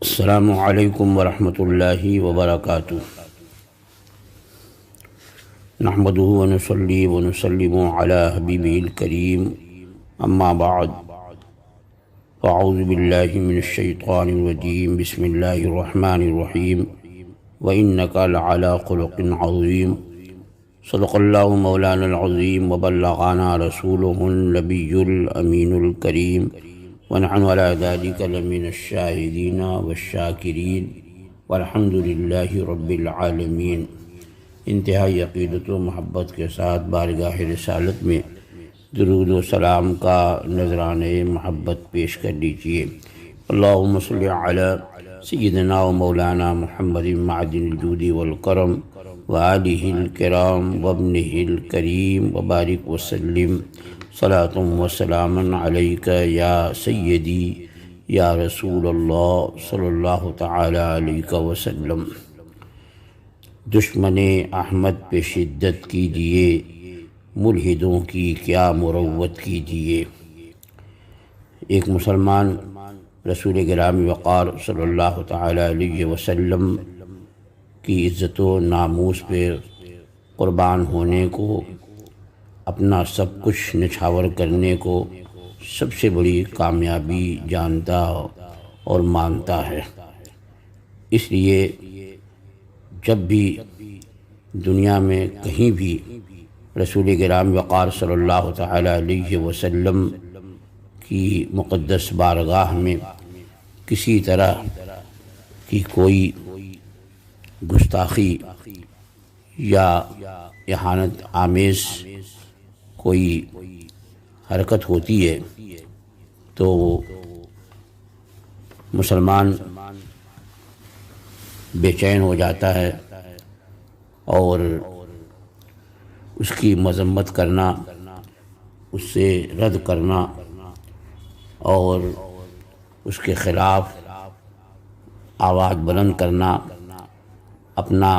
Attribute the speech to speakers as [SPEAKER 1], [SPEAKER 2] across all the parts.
[SPEAKER 1] السلام علیکم ورحمۃ اللہ وبرکاتہ۔ نحمدہ ونصلی ونسلم علی حبیبہ الکریم، اما بعد، فاعوذ باللہ من الشیطان الرجیم، بسم اللہ الرحمن الرحیم، وإنک لعلی خلق عظیم۔ صدق اللہ مولانا العظیم وبلغنا رسولہ النبی الامین الکریم، ونحن علی ذلک لمن الشاہدین والشاکرین، والحمد للہ رب العالمین۔ انتہائی عقیدت و محبت کے ساتھ بارگاہ رسالت میں درود و سلام کا نذرانہ محبت پیش کر لیجیے۔ اللہم صلی علی سیدنا و مولانا محمد معدن الجود والکرم وآلہ الکرام وابنہ الکریم، وبارک وسلم صلاۃ و سلاما علیک یا سیدی یا رسول اللہ صلی اللہ تعالی علیہ وسلم۔ دشمن احمد پہ شدت کیجیے، ملحدوں کی کیا مروت کیجیے۔ ایک مسلمان رسول گرامی وقار صلی اللہ تعالی علیہ وسلم کی عزت و ناموس پہ قربان ہونے کو، اپنا سب کچھ نچھاور کرنے کو سب سے بڑی کامیابی جانتا اور مانتا ہے۔ اس لیے جب بھی دنیا میں کہیں بھی رسول گرامی وقار صلی اللہ تعالی علیہ وسلم کی مقدس بارگاہ میں کسی طرح کی کوئی گستاخی یا اہانت آمیز کوئی حرکت ہوتی ہے تو مسلمان بے چین ہو جاتا ہے اور اس کی مذمت کرنا، اس سے رد کرنا اور اس کے خلاف آواز بلند کرنا اپنا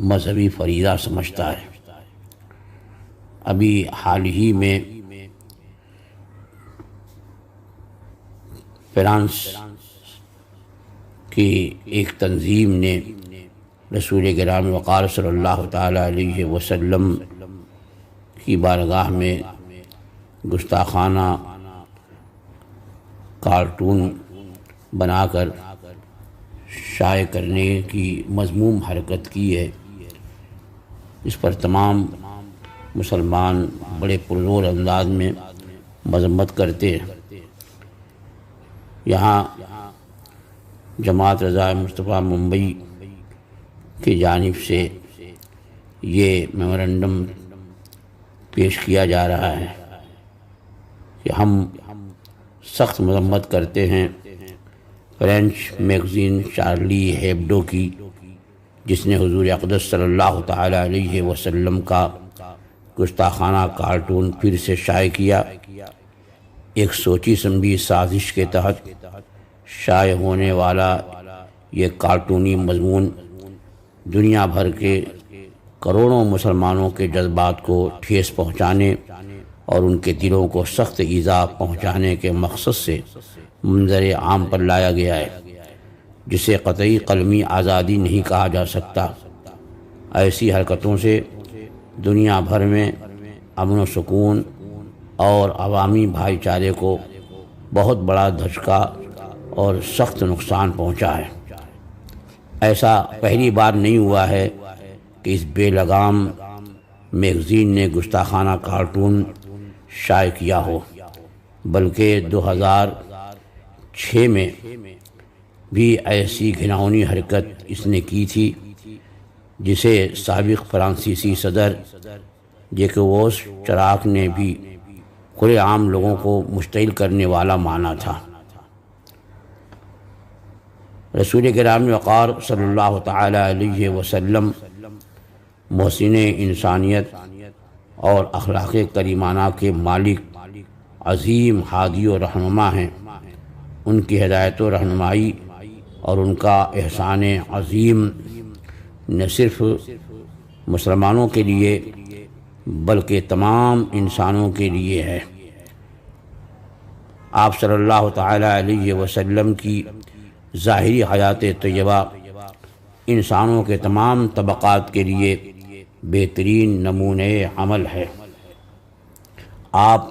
[SPEAKER 1] مذہبی فریضہ سمجھتا ہے۔ ابھی حال ہی میں فرانس کی ایک تنظیم نے رسول گرامی وقار صلی اللہ تعالی علیہ وسلم کی بارگاہ میں گستاخانہ کارٹون بنا کر شائع کرنے کی مذموم حرکت کی ہے۔ اس پر تمام مسلمان بڑے پرزور انداز میں مذمت کرتے ہیں۔ یہاں جماعت رضا مصطفیٰ ممبئی کی جانب سے یہ میمورنڈم پیش کیا جا رہا ہے کہ ہم سخت مذمت کرتے ہیں فرینچ میگزین چارلی ہیبڈو کی، جس نے حضور اقدس صلی اللہ تعالی علیہ وسلم کا گستاخانہ کارٹون پھر سے شائع کیا۔ ایک سوچی سمجھی سازش کے تحت شائع ہونے والا یہ کارٹونی مضمون دنیا بھر کے کروڑوں مسلمانوں کے جذبات کو ٹھیس پہنچانے اور ان کے دلوں کو سخت ایذا پہنچانے کے مقصد سے منظر عام پر لایا گیا ہے، جسے قطعی قلمی آزادی نہیں کہا جا سکتا۔ ایسی حرکتوں سے دنیا بھر میں امن و سکون اور عوامی بھائی چارے کو بہت بڑا دھچکا اور سخت نقصان پہنچا ہے۔ ایسا پہلی بار نہیں ہوا ہے کہ اس بے لگام میگزین نے گستاخانہ کارٹون شائع کیا ہو، بلکہ 2006 میں بھی ایسی گھناؤنی حرکت اس نے کی تھی، جسے سابق فرانسیسی صدر جیکوبس چراک نے بھی کھلے عام لوگوں کو مشتعل کرنے والا مانا تھا۔ رسول گرامی وقار صلی اللہ تعالی علیہ وسلم محسن انسانیت اور اخلاق کریمانہ کے مالک، عظیم ہادی و رہنما ہیں۔ ان کی ہدایت و رہنمائی اور ان کا احسان عظیم نہ صرف مسلمانوں کے لیے بلکہ تمام انسانوں کے لیے ہے۔ آپ صلی اللہ تعالیٰ علیہ وسلم کی ظاہری حیات طیبہ انسانوں کے تمام طبقات کے لیے بہترین نمونۂ عمل ہے۔ آپ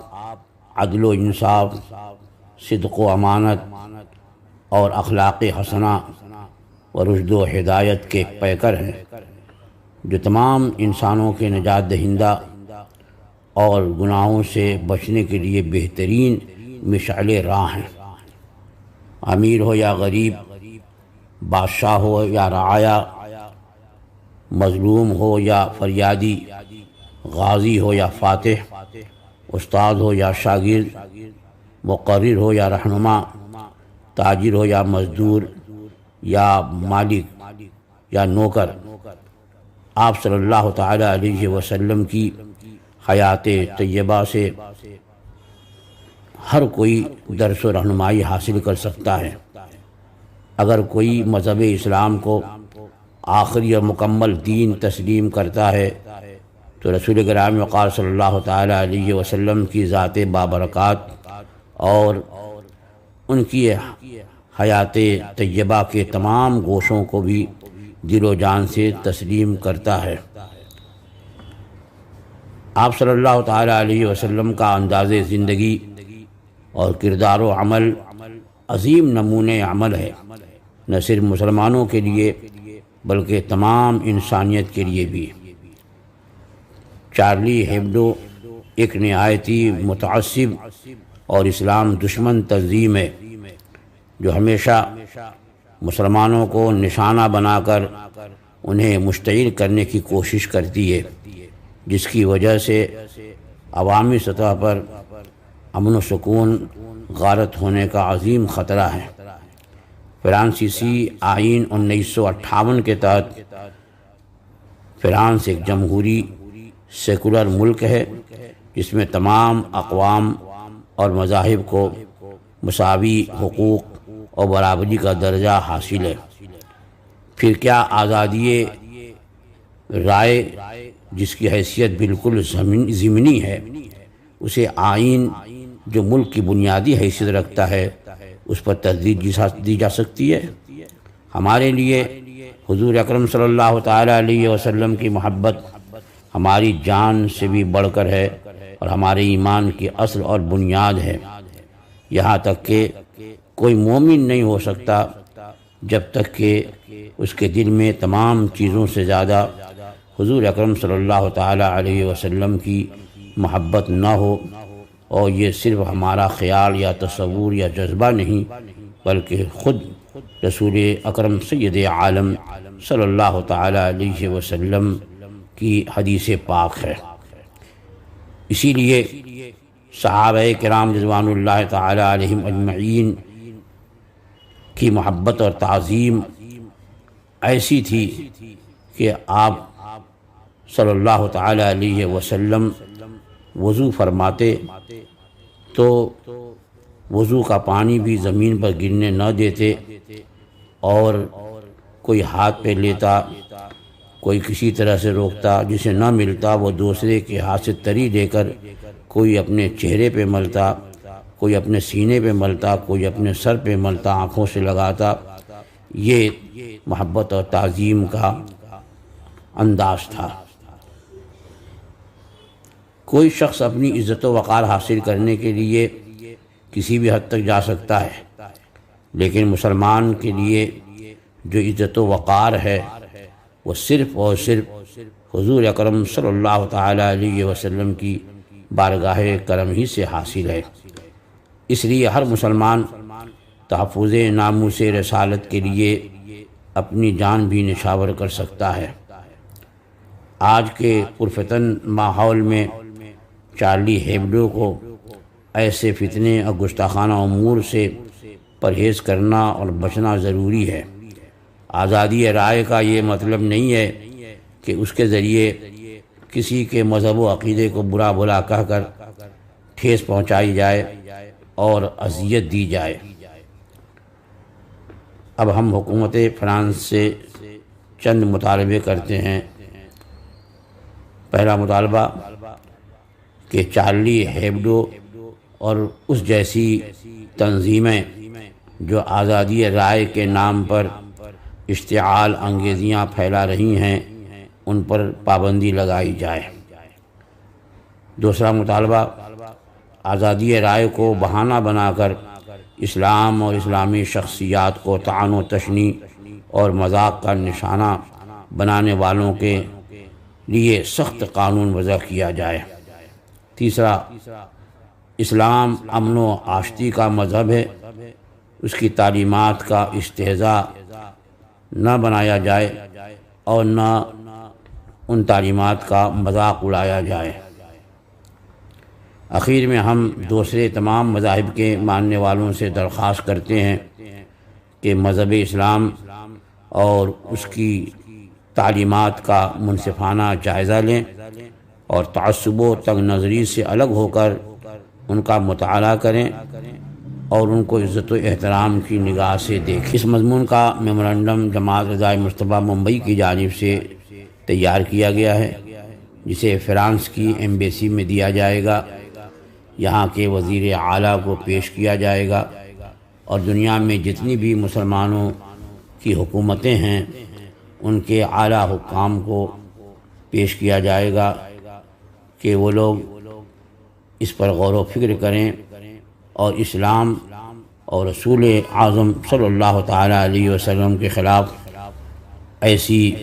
[SPEAKER 1] عدل و انصاف، صدق و امانت اور اخلاق حسنہ و رشد و ہدایت کے پیکر ہیں، جو تمام انسانوں کے نجات دہندہ اور گناہوں سے بچنے کے لیے بہترین مشعل راہ ہیں۔ امیر ہو یا غریب، بادشاہ ہو یا رعایا، مظلوم ہو یا فریادی، غازی ہو یا فاتح، استاد ہو یا شاگرد، مقرر ہو یا رہنما، تاجر ہو یا مزدور یا مالک یا نوکر، آپ صلی اللہ تعالیٰ علیہ وسلم کی حیات طیبہ سے ہر کوئی درس و رہنمائی حاصل کر سکتا ہے۔ اگر کوئی مذہب اسلام کو آخری اور مکمل دین تسلیم کرتا ہے تو رسول کرام وقار صلی اللہ تعالیٰ علیہ وسلم کی ذات بابرکات اور ان کی حیات طیبہ کے تمام گوشوں کو بھی دل و جان سے تسلیم کرتا ہے۔ آپ صلی اللہ تعالیٰ علیہ وسلم کا انداز زندگی اور کردار و عمل عظیم نمونۂ عمل ہے، نہ صرف مسلمانوں کے لیے بلکہ تمام انسانیت کے لیے بھی۔ چارلی ہیبڈو ایک نہایتی متعصب اور اسلام دشمن تنظیم ہے، جو ہمیشہ مسلمانوں کو نشانہ بنا کر انہیں مشتعل کرنے کی کوشش کرتی ہے، جس کی وجہ سے عوامی سطح پر امن و سکون غارت ہونے کا عظیم خطرہ ہے۔ فرانسیسی آئین 1958 کے تحت فرانس ایک جمہوری سیکولر ملک ہے، جس میں تمام اقوام اور مذاہب کو مساوی حقوق اور برابری کا درجہ حاصل ہے۔ پھر کیا آزادی رائے، جس کی حیثیت بالکل ضمنی ہے، اسے آئین جو ملک کی بنیادی حیثیت رکھتا ہے، اس پر تجدید دی جا سکتی ہے؟ ہمارے لیے حضور اکرم صلی اللہ تعالیٰ علیہ وسلم کی محبت ہماری جان سے بھی بڑھ کر ہے اور ہمارے ایمان کی اصل اور بنیاد ہے۔ یہاں تک کہ کوئی مومن نہیں ہو سکتا جب تک کہ اس کے دل میں تمام چیزوں سے زیادہ حضور اکرم صلی اللہ تعالیٰ علیہ وسلم کی محبت نہ ہو، اور یہ صرف ہمارا خیال یا تصور یا جذبہ نہیں، بلکہ خود رسول اکرم سید عالم صلی اللہ تعالیٰ علیہ وسلم کی حدیث پاک ہے۔ اسی لیے صحابہ کرام رضوان اللہ تعالیٰ علیہم اجمعین کی محبت اور تعظیم ایسی تھی کہ آپ صلی اللہ تعالیٰ علیہ وسلم وضو فرماتے تو وضو کا پانی بھی زمین پر گرنے نہ دیتے، اور کوئی ہاتھ پہ لیتا، کوئی کسی طرح سے روکتا، جسے نہ ملتا وہ دوسرے کے ہاتھ سے تری لے کر کوئی اپنے چہرے پہ ملتا، کوئی اپنے سینے پہ ملتا، کوئی اپنے سر پہ ملتا، آنکھوں سے لگاتا۔ یہ محبت اور تعظیم کا انداز تھا۔ کوئی شخص اپنی عزت و وقار حاصل کرنے کے لیے کسی بھی حد تک جا سکتا ہے، لیکن مسلمان کے لیے جو عزت و وقار ہے وہ صرف اور صرف حضور اکرم صلی اللہ تعالیٰ علیہ وسلم کی بارگاہ کرم ہی سے حاصل ہے۔ اس لیے ہر مسلمان تحفظ ناموس رسالت کے لیے اپنی جان بھی نشاور کر سکتا ہے۔ آج کے پرفتن ماحول میں چارلی ہیبڈو کو ایسے فتنے اور گستاخانہ امور سے پرہیز کرنا اور بچنا ضروری ہے۔ آزادی رائے کا یہ مطلب نہیں ہے کہ اس کے ذریعے کسی کے مذہب و عقیدے کو برا بھلا کہہ کر ٹھیس پہنچائی جائے اور اذیت دی جائے۔ اب ہم حکومت فرانس سے چند مطالبے کرتے ہیں۔ پہلا مطالبہ کہ چارلی ہیبڈو اور اس جیسی تنظیمیں جو آزادی رائے کے نام پر اشتعال انگیزیاں پھیلا رہی ہیں ان پر پابندی لگائی جائے۔ دوسرا مطالبہ، آزادی رائے کو بہانہ بنا کر اسلام اور اسلامی شخصیات کو طعن و تشنیع اور مذاق کا نشانہ بنانے والوں کے لیے سخت قانون وضع کیا جائے۔ تیسرا، اسلام امن و آشتی کا مذہب ہے، اس کی تعلیمات کا استہزاء نہ بنایا جائے اور نہ ان تعلیمات کا مذاق اڑایا جائے۔ آخر میں ہم دوسرے تمام مذاہب کے ماننے والوں سے درخواست کرتے ہیں کہ مذہب اسلام اور اس کی تعلیمات کا منصفانہ جائزہ لیں اور تعصب و تنگ نظری سے الگ ہو کر ان کا مطالعہ کریں اور ان کو عزت و احترام کی نگاہ سے دیکھیں۔ اس مضمون کا میمورنڈم جماعت رضائے مجتبیٰ ممبئی کی جانب سے تیار کیا گیا ہے، جسے فرانس کی ایمبیسی میں دیا جائے گا، یہاں کے وزیر اعلیٰ کو پیش کیا جائے گا اور دنیا میں جتنی بھی مسلمانوں کی حکومتیں ہیں ان کے اعلیٰ حکام کو پیش کیا جائے گا کہ وہ لوگ اس پر غور و فکر کریں اور اسلام اور رسول اعظم صلی اللہ تعالیٰ علیہ وسلم کے خلاف ایسی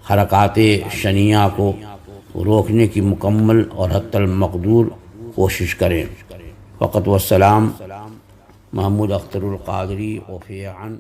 [SPEAKER 1] حرکات شنیعہ کو روکنے کی مکمل اور حتی المقدور کوشش کریں۔ فقط والسلام، محمود اختر القادری، وفی عن